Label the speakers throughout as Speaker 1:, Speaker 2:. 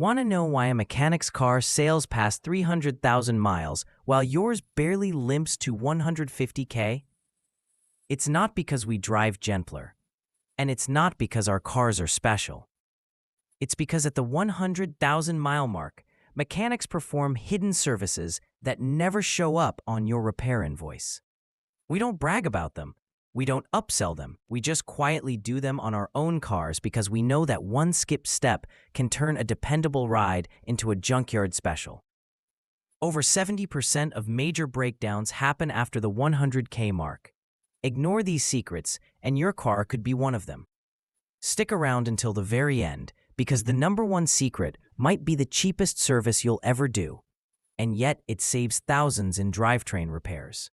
Speaker 1: Want to know why a mechanic's car sails past 300,000 miles while yours barely limps to 150K? It's not because we drive gentler, and it's not because our cars are special. It's because at the 100,000-mile mark, mechanics perform hidden services that never show up on your repair invoice. We don't brag about them. We don't upsell them. We just quietly do them on our own cars because we know that one skipped step can turn a dependable ride into a junkyard special. Over 70% of major breakdowns happen after the 100K mark. Ignore these secrets, and your car could be one of them. Stick around until the very end, because the number one secret might be the cheapest service you'll ever do, and yet it saves thousands in drivetrain repairs.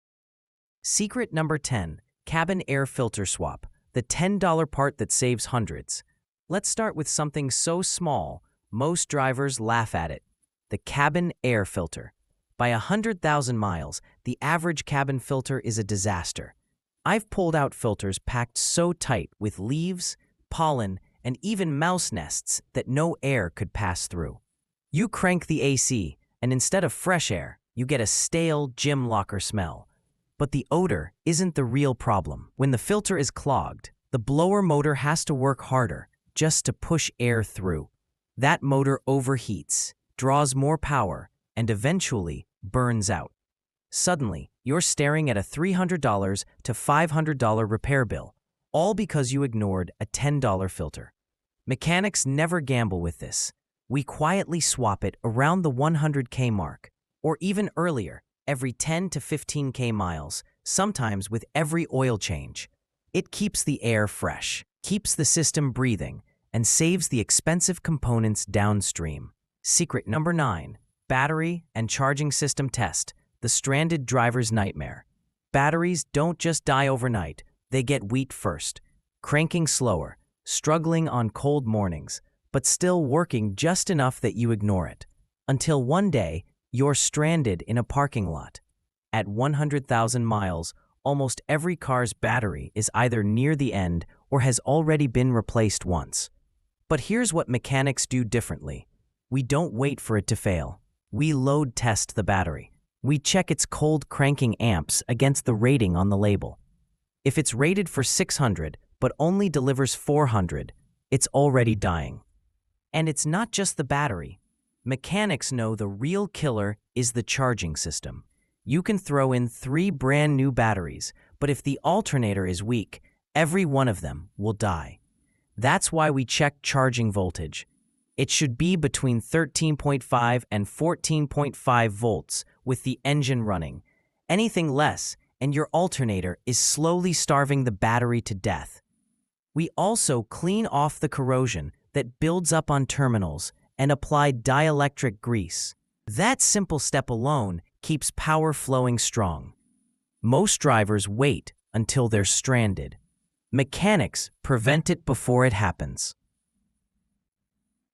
Speaker 1: Secret number 10. Cabin air filter swap, the $10 part that saves hundreds. Let's start with something so small, most drivers laugh at it: the cabin air filter. By 100,000 miles, the average cabin filter is a disaster. I've pulled out filters packed so tight with leaves, pollen, and even mouse nests that no air could pass through. You crank the AC, and instead of fresh air, you get a stale gym locker smell. But the odor isn't the real problem. When the filter is clogged, the blower motor has to work harder just to push air through. That motor overheats, draws more power, and eventually burns out. Suddenly, you're staring at a $300 to $500 repair bill, all because you ignored a $10 filter. Mechanics never gamble with this. We quietly swap it around the 100K mark, or even earlier, every 10 to 15K miles, sometimes with every oil change. It keeps the air fresh, keeps the system breathing, and saves the expensive components downstream. Secret number 9. Battery and charging system test, the stranded driver's nightmare. Batteries don't just die overnight, they get weak first, cranking slower, struggling on cold mornings, but still working just enough that you ignore it. Until one day, you're stranded in a parking lot. At 100,000 miles, almost every car's battery is either near the end or has already been replaced once. But here's what mechanics do differently. We don't wait for it to fail. We load test the battery. We check its cold cranking amps against the rating on the label. If it's rated for 600 but only delivers 400, it's already dying. And it's not just the battery. Mechanics know the real killer is the charging system. You can throw in 3 brand new batteries, but if the alternator is weak, every one of them will die. That's why we check charging voltage. It should be between 13.5 and 14.5 volts with the engine running. Anything less, and your alternator is slowly starving the battery to death. We also clean off the corrosion that builds up on terminals and apply dielectric grease. That simple step alone keeps power flowing strong. Most drivers wait until they're stranded. Mechanics prevent it before it happens.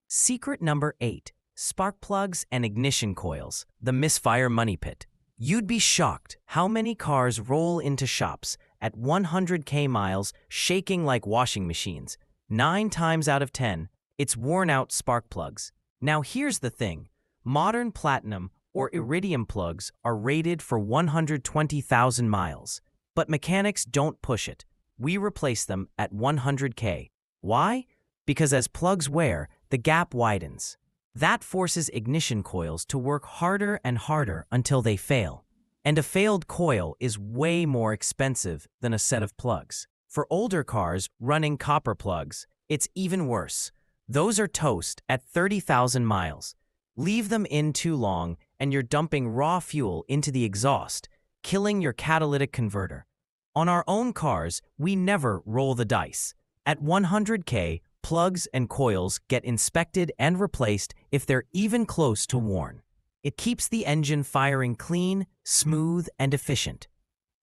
Speaker 1: Secret number 8. Spark plugs and ignition coils, the misfire money pit. You'd be shocked how many cars roll into shops at 100K miles shaking like washing machines. 9 times out of 10, it's worn-out spark plugs. Now here's the thing. Modern platinum or iridium plugs are rated for 120,000 miles, but mechanics don't push it. We replace them at 100K. Why? Because as plugs wear, the gap widens. That forces ignition coils to work harder and harder until they fail. And a failed coil is way more expensive than a set of plugs. For older cars running copper plugs, it's even worse. Those are toast at 30,000 miles. Leave them in too long and you're dumping raw fuel into the exhaust, killing your catalytic converter. On our own cars, we never roll the dice. At 100K, plugs and coils get inspected and replaced if they're even close to worn. It keeps the engine firing clean, smooth, and efficient.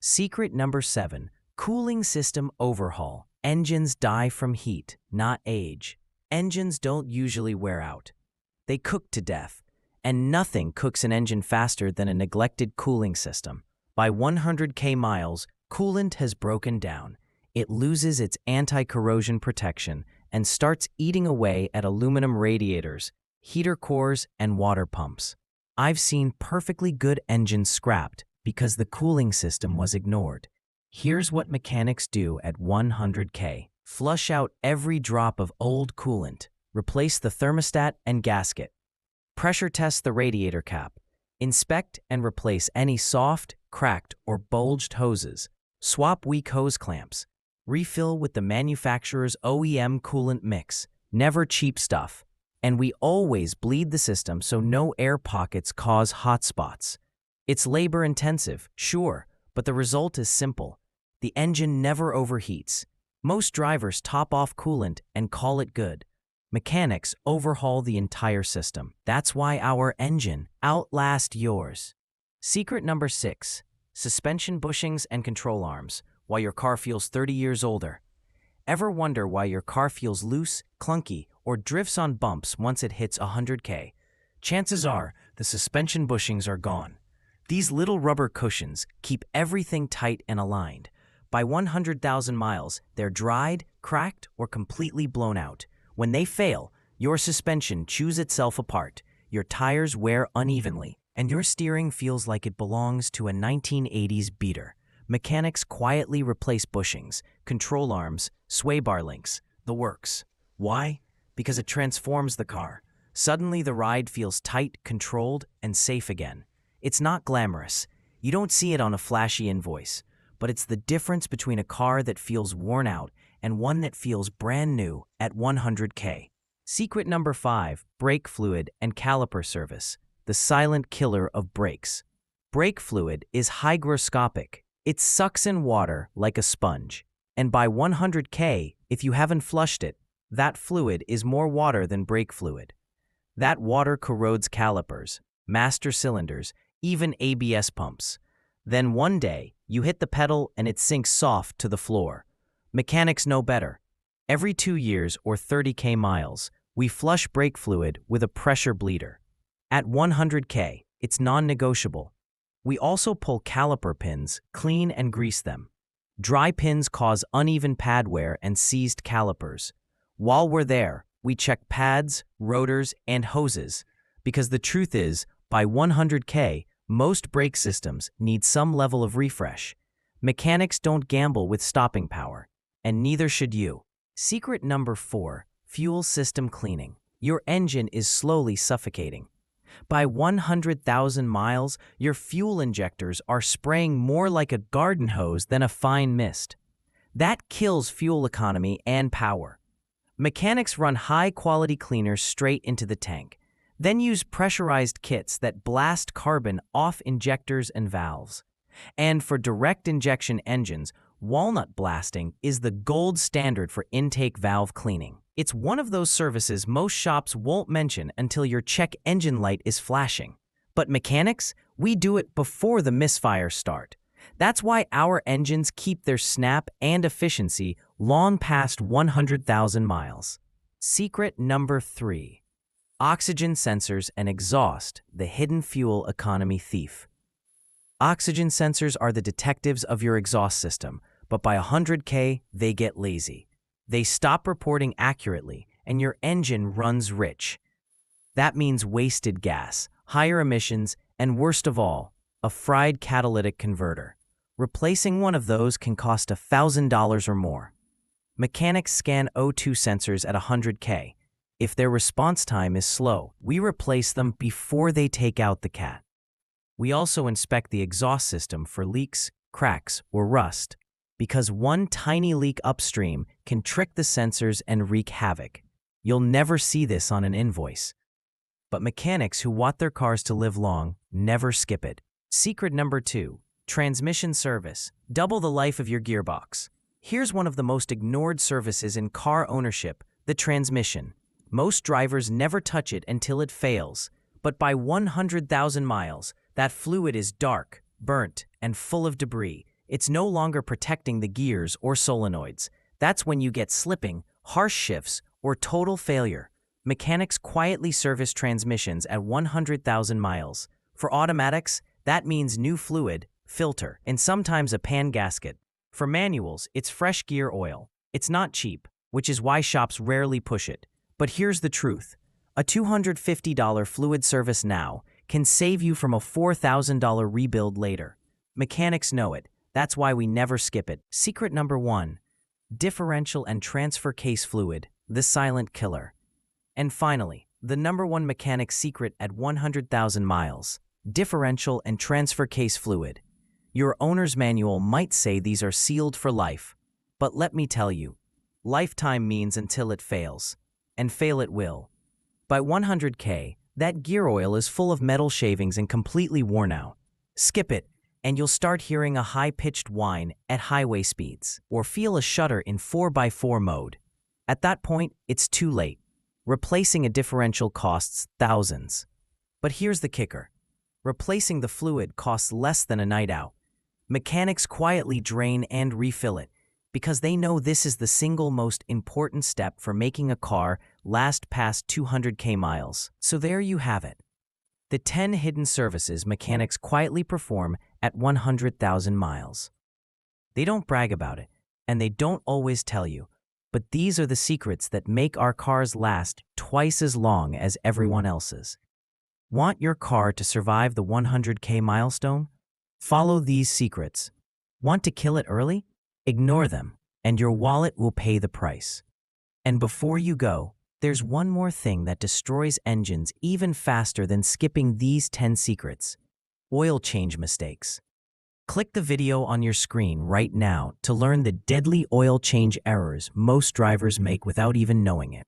Speaker 1: Secret number 7. Cooling system overhaul. Engines die from heat, not age. Engines don't usually wear out. They cook to death, and nothing cooks an engine faster than a neglected cooling system. By 100K miles, coolant has broken down. It loses its anti-corrosion protection and starts eating away at aluminum radiators, heater cores, and water pumps. I've seen perfectly good engines scrapped because the cooling system was ignored. Here's what mechanics do at 100K. Flush out every drop of old coolant. Replace the thermostat and gasket. Pressure test the radiator cap. Inspect and replace any soft, cracked, or bulged hoses. Swap weak hose clamps. Refill with the manufacturer's OEM coolant mix. Never cheap stuff. And we always bleed the system so no air pockets cause hot spots. It's labor-intensive, sure, but the result is simple. The engine never overheats. Most drivers top off coolant and call it good. Mechanics overhaul the entire system. That's why our engine outlasts yours. Secret number 6. Suspension bushings and control arms, while your car feels 30 years older. Ever wonder why your car feels loose, clunky, or drifts on bumps once it hits 100K? Chances are the suspension bushings are gone. These little rubber cushions keep everything tight and aligned. By 100,000 miles, they're dried, cracked, or completely blown out. When they fail, your suspension chews itself apart, your tires wear unevenly, and your steering feels like it belongs to a 1980s beater. Mechanics quietly replace bushings, control arms, sway bar links, the works. Why? Because it transforms the car. Suddenly the ride feels tight, controlled, and safe again. It's not glamorous. You don't see it on a flashy invoice, but it's the difference between a car that feels worn out and one that feels brand new at 100K. Secret number 5, brake fluid and caliper service, the silent killer of brakes. Brake fluid is hygroscopic. It sucks in water like a sponge. And by 100K, if you haven't flushed it, that fluid is more water than brake fluid. That water corrodes calipers, master cylinders, even ABS pumps. Then one day, you hit the pedal and it sinks soft to the floor. Mechanics know better. Every 2 years or 30K miles, we flush brake fluid with a pressure bleeder. At 100K, it's non-negotiable. We also pull caliper pins, clean and grease them. Dry pins cause uneven pad wear and seized calipers. While we're there, we check pads, rotors, and hoses, because the truth is, by 100K, most brake systems need some level of refresh. Mechanics don't gamble with stopping power, and neither should you. Secret number 4, fuel system cleaning. Your engine is slowly suffocating. By 100,000 miles, your fuel injectors are spraying more like a garden hose than a fine mist. That kills fuel economy and power. Mechanics run high-quality cleaners straight into the tank, then use pressurized kits that blast carbon off injectors and valves. And for direct injection engines, walnut blasting is the gold standard for intake valve cleaning. It's one of those services most shops won't mention until your check engine light is flashing. But mechanics, we do it before the misfires start. That's why our engines keep their snap and efficiency long past 100,000 miles. Secret number 3. Oxygen sensors and exhaust, the hidden fuel economy thief. Oxygen sensors are the detectives of your exhaust system, but by 100K, they get lazy. They stop reporting accurately, and your engine runs rich. That means wasted gas, higher emissions, and worst of all, a fried catalytic converter. Replacing one of those can cost $1,000 or more. Mechanics scan O2 sensors at 100K. If their response time is slow, we replace them before they take out the cat. We also inspect the exhaust system for leaks, cracks, or rust, because one tiny leak upstream can trick the sensors and wreak havoc. You'll never see this on an invoice. But mechanics who want their cars to live long never skip it. Secret number 2, transmission service. Double the life of your gearbox. Here's one of the most ignored services in car ownership, the transmission. Most drivers never touch it until it fails, but by 100,000 miles, that fluid is dark, burnt, and full of debris. It's no longer protecting the gears or solenoids. That's when you get slipping, harsh shifts, or total failure. Mechanics quietly service transmissions at 100,000 miles. For automatics, that means new fluid, filter, and sometimes a pan gasket. For manuals, it's fresh gear oil. It's not cheap, which is why shops rarely push it. But here's the truth. A $250 fluid service now can save you from a $4,000 rebuild later. Mechanics know it. That's why we never skip it. Secret number 1. Differential and transfer case fluid, the silent killer. And finally, the number 1 mechanic secret at 100,000 miles. Differential and transfer case fluid. Your owner's manual might say these are sealed for life, but let me tell you, lifetime means until it fails. And fail it will. By 100K, that gear oil is full of metal shavings and completely worn out. Skip it, and you'll start hearing a high-pitched whine at highway speeds, or feel a shudder in 4x4 mode. At that point, it's too late. Replacing a differential costs thousands. But here's the kicker. Replacing the fluid costs less than a night out. Mechanics quietly drain and refill it, because they know this is the single most important step for making a car last past 200K miles. So there you have it. The 10 hidden services mechanics quietly perform at 100,000 miles. They don't brag about it, and they don't always tell you, but these are the secrets that make our cars last twice as long as everyone else's. Want your car to survive the 100K milestone? Follow these secrets. Want to kill it early? Ignore them, and your wallet will pay the price. And before you go, there's one more thing that destroys engines even faster than skipping these 10 secrets: oil change mistakes. Click the video on your screen right now to learn the deadly oil change errors most drivers make without even knowing it.